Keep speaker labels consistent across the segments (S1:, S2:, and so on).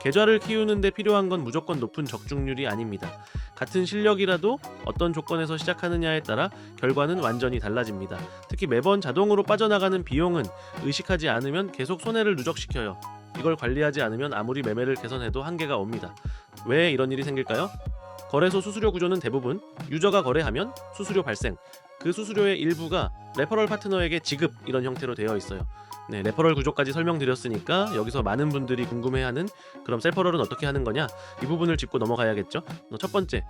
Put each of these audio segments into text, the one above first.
S1: 계좌를 키우는 데 필요한 건 무조건 높은 적중률이 아닙니다. 같은 실력이라도 어떤 조건에서 시작하느냐에 따라 결과는 완전히 달라집니다. 특히 매번 자동으로 빠져나가는 비용은 의식하지 않으면 계속 손해를 누적시켜요. 이걸 관리하지 않으면 아무리 매매를 개선해도 한계가 옵니다. 왜 이런 일이 생길까요? 거래소 수수료 구조는 대부분 유저가 거래하면 수수료 발생, 그 수수료의 일부가 레퍼럴 파트너에게 지급, 이런 형태로 되어 있어요. 네, 레퍼럴 구조까지 설명드렸으니까 여기서 많은 분들이 궁금해하는, 그럼 셀퍼럴은 어떻게 하는 거냐, 이 부분을 짚고 넘어가야겠죠. 첫 번째,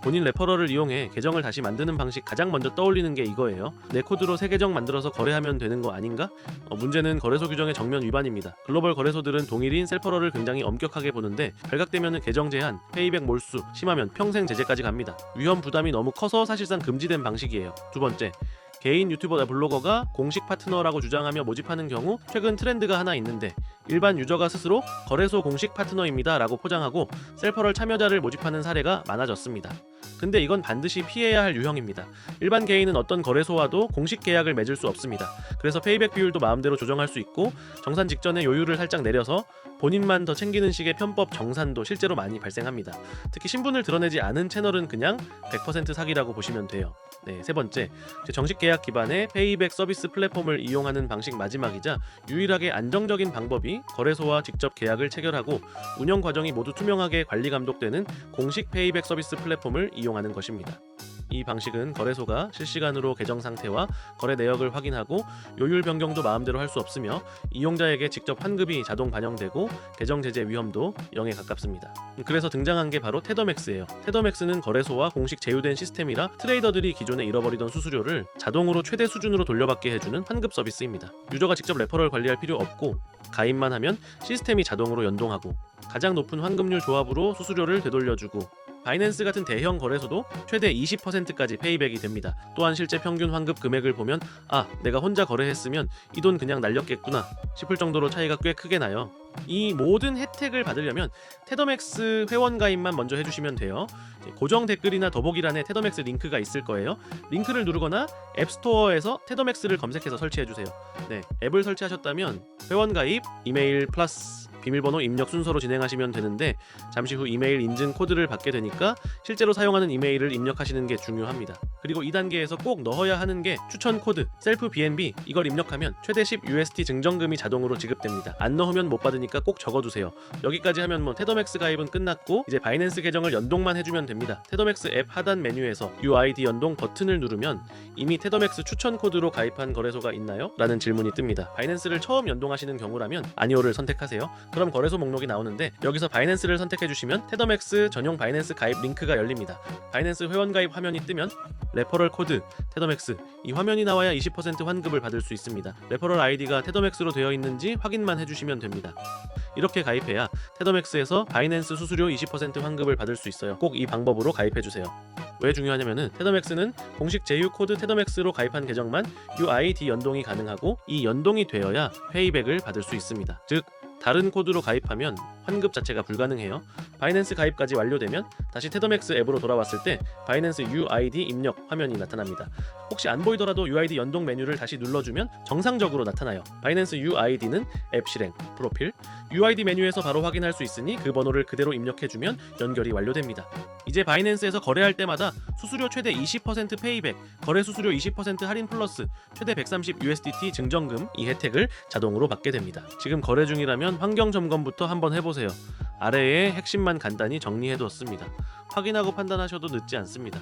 S1: 본인 레퍼럴을 이용해 계정을 다시 만드는 방식, 가장 먼저 떠올리는 게 이거예요. 내 코드로 새 계정 만들어서 거래하면 되는 거 아닌가? 문제는 거래소 규정의 정면 위반입니다. 글로벌 거래소들은 동일인 셀퍼럴을 굉장히 엄격하게 보는데 발각되면 계정 제한, 페이백 몰수, 심하면 평생 제재까지 갑니다. 위험 부담이 너무 커서 사실상 금지된 방식이에요. 두 번째, 개인 유튜버나 블로거가 공식 파트너라고 주장하며 모집하는 경우 최근 트렌드가 하나 있는데, 일반 유저가 스스로 거래소 공식 파트너입니다 라고 포장하고 셀퍼럴 참여자를 모집하는 사례가 많아졌습니다. 근데 이건 반드시 피해야 할 유형입니다. 일반 개인은 어떤 거래소와도 공식 계약을 맺을 수 없습니다. 그래서 페이백 비율도 마음대로 조정할 수 있고, 정산 직전에 요율을 살짝 내려서 본인만 더 챙기는 식의 편법 정산도 실제로 많이 발생합니다. 특히 신분을 드러내지 않은 채널은 그냥 100% 사기라고 보시면 돼요. 세 번째, 정식 계약 기반의 페이백 서비스 플랫폼을 이용하는 방식, 마지막이자 유일하게 안정적인 방법이 거래소와 직접 계약을 체결하고 운영 과정이 모두 투명하게 관리 감독되는 공식 페이백 서비스 플랫폼을 이용하는 것입니다. 이 방식은 거래소가 실시간으로 계정 상태와 거래 내역을 확인하고 요율 변경도 마음대로 할 수 없으며 이용자에게 직접 환급이 자동 반영되고 계정 제재 위험도 0에 가깝습니다. 그래서 등장한 게 바로 테더맥스예요. 테더맥스는 거래소와 공식 제휴된 시스템이라 트레이더들이 기존에 잃어버리던 수수료를 자동으로 최대 수준으로 돌려받게 해주는 환급 서비스입니다. 유저가 직접 레퍼럴 관리할 필요 없고 가입만 하면 시스템이 자동으로 연동하고 가장 높은 환급률 조합으로 수수료를 되돌려주고, 바이낸스 같은 대형 거래소도 최대 20%까지 페이백이 됩니다. 또한 실제 평균 환급 금액을 보면 내가 혼자 거래했으면 이 돈 그냥 날렸겠구나 싶을 정도로 차이가 꽤 크게 나요. 이 모든 혜택을 받으려면 테더맥스 회원 가입만 먼저 해주시면 돼요. 고정 댓글이나 더보기란에 테더맥스 링크가 있을 거예요. 링크를 누르거나 앱스토어에서 테더맥스를 검색해서 설치해주세요. 앱을 설치하셨다면 회원 가입, 이메일 플러스 비밀번호 입력 순서로 진행하시면 되는데, 잠시 후 이메일 인증 코드를 받게 되니까 실제로 사용하는 이메일을 입력하시는 게 중요합니다. 그리고 2단계에서 꼭 넣어야 하는 게 추천 코드, 셀프 BNB, 이걸 입력하면 최대 10 USD 증정금이 자동으로 지급됩니다. 안 넣으면 못 받으니까 꼭 적어두세요. 여기까지 하면 테더맥스 가입은 끝났고 이제 바이낸스 계정을 연동만 해주면 됩니다. 테더맥스 앱 하단 메뉴에서 UID 연동 버튼을 누르면 이미 테더맥스 추천 코드로 가입한 거래소가 있나요? 라는 질문이 뜹니다. 바이낸스를 처음 연동하시는 경우라면 아니오를 선택하세요. 그럼 거래소 목록이 나오는데 여기서 바이낸스를 선택해주시면 테더맥스 전용 바이낸스 가입 링크가 열립니다. 바이낸스 회원 가입 화면이 뜨면 레퍼럴 코드, 테더맥스, 이 화면이 나와야 20% 환급을 받을 수 있습니다. 레퍼럴 아이디가 테더맥스로 되어 있는지 확인만 해주시면 됩니다. 이렇게 가입해야 테더맥스에서 바이낸스 수수료 20% 환급을 받을 수 있어요. 꼭 이 방법으로 가입해주세요. 왜 중요하냐면은 테더맥스는 공식 제휴 코드 테더맥스로 가입한 계정만 UID 연동이 가능하고, 이 연동이 되어야 페이백을 받을 수 있습니다. 즉 다른 코드로 가입하면 환급 자체가 불가능해요. 바이낸스 가입까지 완료되면 다시 테더맥스 앱으로 돌아왔을 때 바이낸스 UID 입력 화면이 나타납니다. 혹시 안 보이더라도 UID 연동 메뉴를 다시 눌러주면 정상적으로 나타나요. 바이낸스 UID는 앱 실행, 프로필, UID 메뉴에서 바로 확인할 수 있으니 그 번호를 그대로 입력해주면 연결이 완료됩니다. 이제 바이낸스에서 거래할 때마다 수수료 최대 20% 페이백, 거래 수수료 20% 할인 플러스 최대 130 USDT 증정금, 이 혜택을 자동으로 받게 됩니다. 지금 거래 중이라면 환경 점검부터 한번 해보세요. 아래에 핵심만 간단히 정리해두었습니다. 확인하고 판단하셔도 늦지 않습니다.